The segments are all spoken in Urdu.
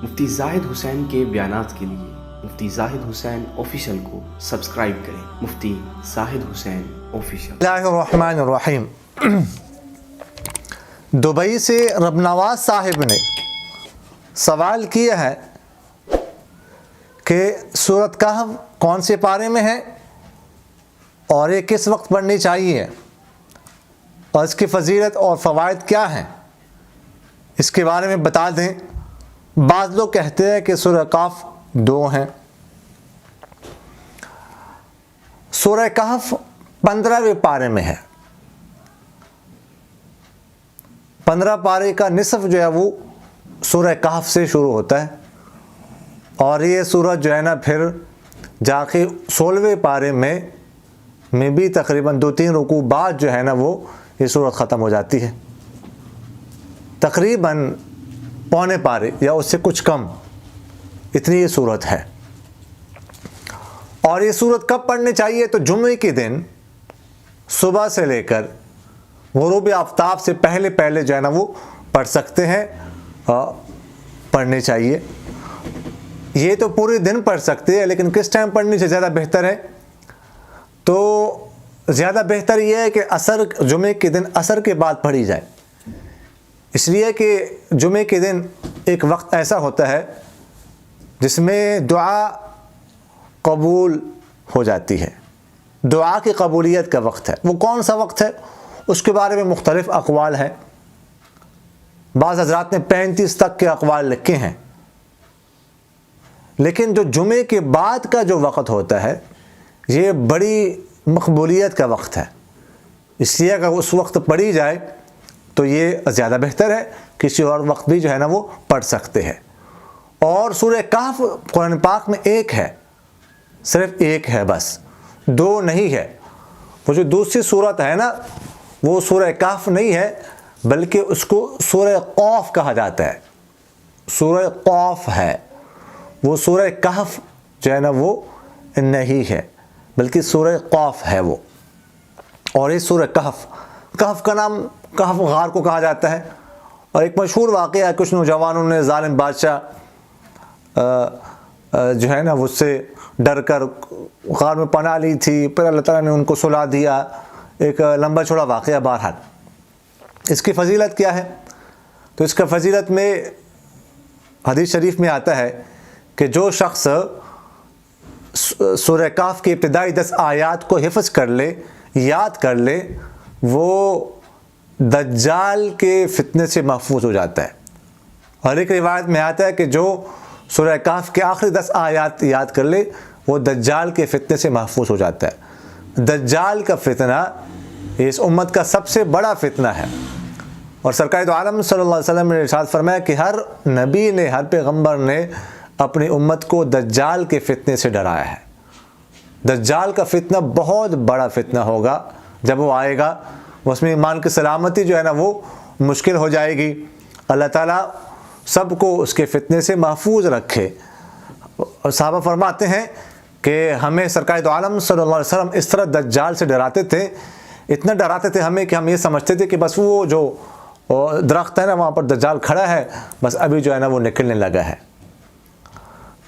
مفتی زاہد حسین کے بیانات کے لیے مفتی زاہد حسین آفیشیل کو سبسکرائب کریں. مفتی زاہد حسین آفیشیل. بسم اللہ الرحمن الرحیم. دبئی سے رب نواز صاحب نے سوال کیا ہے کہ سورۃ کہف کون سے پارے میں ہے اور یہ کس وقت پڑھنی چاہیے اور اس کی فضیلت اور فوائد کیا ہیں، اس کے بارے میں بتا دیں. بعض لوگ کہتے ہیں کہ سورہ کہف 2 ہیں. سورہ کہف 15ویں پارے میں ہے. 15 پارے کا نصف جو ہے وہ سورہ کہف سے شروع ہوتا ہے اور یہ سورت جو ہے نا پھر جا کے 16ویں پارے میں بھی تقریباً 2-3 رکوع بعد جو ہے نا وہ یہ سورت ختم ہو جاتی ہے. تقریباً پونے پارے یا اس سے کچھ کم اتنی یہ سورت ہے. اور یہ سورت کب پڑھنی چاہیے؟ تو جمعے کے دن صبح سے لے کر غروب آفتاب سے پہلے جو ہے نا وہ پڑھ سکتے ہیں، پڑھنی چاہیے. یہ تو پورے دن پڑھ سکتے ہیں، لیکن کس ٹائم پڑھنی سے زیادہ بہتر ہے؟ تو زیادہ بہتر یہ ہے کہ جمعے کے دن عصر کے بعد پڑھی جائے، اس لیے کہ جمعے کے دن ایک وقت ایسا ہوتا ہے جس میں دعا قبول ہو جاتی ہے، دعا کی قبولیت کا وقت ہے. وہ کون سا وقت ہے اس کے بارے میں مختلف اقوال ہیں. بعض حضرات نے 35 تک کے اقوال لکھے ہیں، لیکن جو جمعے کے بعد کا جو وقت ہوتا ہے یہ بڑی مقبولیت کا وقت ہے، اس لیے اگر اس وقت پڑھی جائے تو یہ زیادہ بہتر ہے. کسی اور وقت بھی جو ہے نا وہ پڑھ سکتے ہیں. اور سورہ کہف قرآن پاک میں ایک ہے، صرف ایک ہے، بس 2 نہیں ہے. وہ جو دوسری سورت ہے نا وہ سورہ کہف نہیں ہے، بلکہ اس کو سورہ قاف کہا جاتا ہے. سورہ قاف ہے، وہ سورہ کہف جو ہے نا وہ نہیں ہے، بلکہ سورہ قاف ہے وہ. اور یہ سورہ کہف کا نام کہف غار کو کہا جاتا ہے. اور ایک مشہور واقعہ ہے، کچھ نوجوانوں نے ظالم بادشاہ جو ہے نا اس سے ڈر کر غار میں پناہ لی تھی، پھر اللہ تعالیٰ نے ان کو سلا دیا. ایک لمبا چوڑا واقعہ. بہرحال اس کی فضیلت کیا ہے؟ تو اس کا فضیلت میں حدیث شریف میں آتا ہے کہ جو شخص سورہ کہف کی ابتدائی 10 آیات کو حفظ کر لے، یاد کر لے، وہ دجال کے فتنے سے محفوظ ہو جاتا ہے. اور ایک روایت میں آتا ہے کہ جو سورہ کہف کے آخری 10 آیات یاد کر لے وہ دجال کے فتنے سے محفوظ ہو جاتا ہے. دجال کا فتنہ اس امت کا سب سے بڑا فتنہ ہے. اور سرکار دو عالم صلی اللہ علیہ وسلم نے ارشاد فرمایا کہ ہر نبی نے، ہر پیغمبر نے اپنی امت کو دجال کے فتنے سے ڈرایا ہے. دجال کا فتنہ بہت بڑا فتنہ ہوگا. جب وہ آئے گا اس میں ایمان کی سلامتی جو ہے نا وہ مشکل ہو جائے گی. اللہ تعالیٰ سب کو اس کے فتنے سے محفوظ رکھے. اور صحابہ فرماتے ہیں کہ ہمیں سرکار دو عالم صلی اللہ علیہ وسلم اس طرح دجال سے ڈراتے تھے، اتنا ڈراتے تھے ہمیں کہ ہم یہ سمجھتے تھے کہ بس وہ جو درخت ہے نا وہاں پر دجال کھڑا ہے، بس ابھی جو ہے نا وہ نکلنے لگا ہے.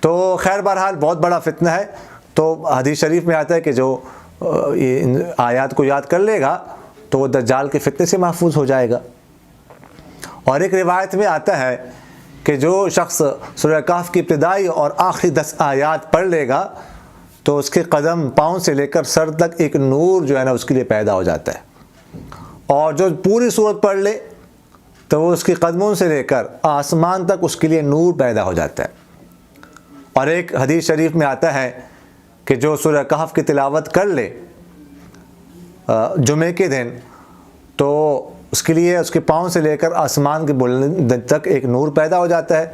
تو خیر بہرحال بہت بڑا فتنہ ہے. تو حدیث شریف میں آتا ہے کہ جو ان آیات کو یاد کر لے گا تو وہ دجال کے فتنے سے محفوظ ہو جائے گا. اور ایک روایت میں آتا ہے کہ جو شخص سورہ کہف کی ابتدائی اور آخری 10 آیات پڑھ لے گا تو اس کے قدم پاؤں سے لے کر سر تک ایک نور جو ہے نا اس کے لیے پیدا ہو جاتا ہے. اور جو پوری سورت پڑھ لے تو وہ اس کے قدموں سے لے کر آسمان تک اس کے لیے نور پیدا ہو جاتا ہے. اور ایک حدیث شریف میں آتا ہے کہ جو سورہ کہف کی تلاوت کر لے جمعے کے دن تو اس کے لیے اس کے پاؤں سے لے کر آسمان کے بلند تک ایک نور پیدا ہو جاتا ہے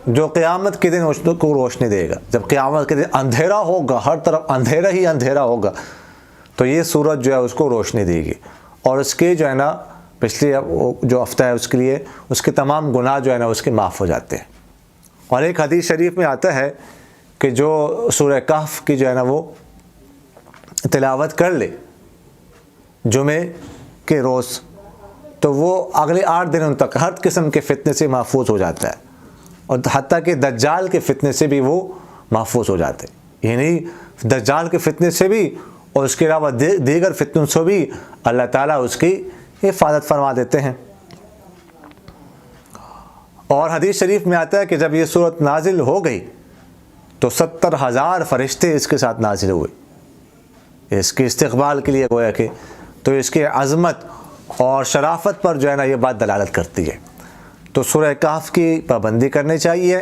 جو قیامت کے دن اس کو روشنی دے گا. جب قیامت کے دن اندھیرا ہوگا، ہر طرف اندھیرا ہی اندھیرا ہوگا، تو یہ سورج جو ہے اس کو روشنی دے گی. اور اس کے جو ہے نا پچھلی جو ہفتہ ہے اس کے لیے اس کے تمام گناہ جو ہے نا اس کے معاف ہو جاتے ہیں. اور ایک حدیث شریف میں آتا ہے کہ جو سورہ کہف کی جو ہے نا وہ تلاوت کر لے جمعے کے روز تو وہ اگلے 8 دنوں تک ہر قسم کے فتنے سے محفوظ ہو جاتا ہے. اور حتیٰ کہ دجال کے فتنے سے بھی وہ محفوظ ہو جاتے ہیں. یعنی دجال کے فتنے سے بھی اور اس کے علاوہ دیگر فتنوں سے بھی اللہ تعالیٰ اس کی حفاظت فرما دیتے ہیں. اور حدیث شریف میں آتا ہے کہ جب یہ صورت نازل ہو گئی تو 70,000 فرشتے اس کے ساتھ نازل ہوئے اس کے استقبال کے لیے. گویا کہ تو اس کے عظمت اور شرافت پر جو ہے نا یہ بات دلالت کرتی ہے. تو سورہ کہف کی پابندی کرنی چاہیے,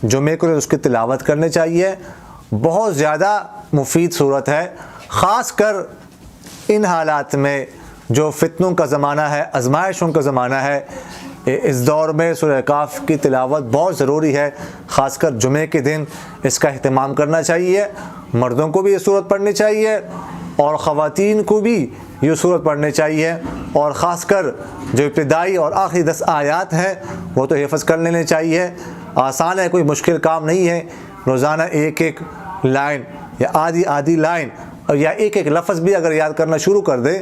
جمعے کو اس کی تلاوت کرنی چاہیے. بہت زیادہ مفید صورت ہے, خاص کر ان حالات میں جو فتنوں کا زمانہ ہے, آزمائشوں کا زمانہ ہے. اس دور میں سورہ کہف کی تلاوت بہت ضروری ہے, خاص کر جمعے کے دن اس کا اہتمام کرنا چاہیے. مردوں کو بھی یہ صورت پڑھنی چاہیے اور خواتین کو بھی یہ صورت پڑھنی چاہیے. اور خاص کر جو ابتدائی اور آخری 10 آیات ہیں وہ تو حفظ کر لینے چاہیے. آسان ہے, کوئی مشکل کام نہیں ہے. روزانہ ایک لائن یا آدھی لائن یا ایک لفظ بھی اگر یاد کرنا شروع کر دے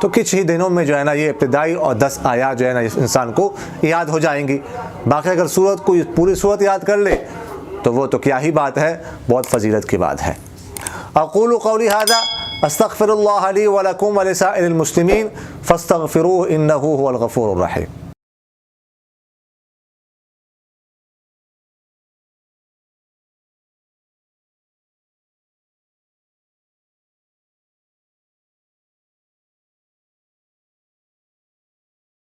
تو کچھ ہی دنوں میں جو ہے نا یہ ابتدائی اور 10 آیات جو ہے نا انسان کو یاد ہو جائیں گی. باقی اگر سورت کو پوری سورت یاد کر لے تو وہ تو کیا ہی بات ہے, بہت فضیلت کی بات ہے. اقول قولی ھذا استغفر اللہ لی ولکم ولسائر المسلمین فاستغفروہ انہ هو الغفور الرحیم.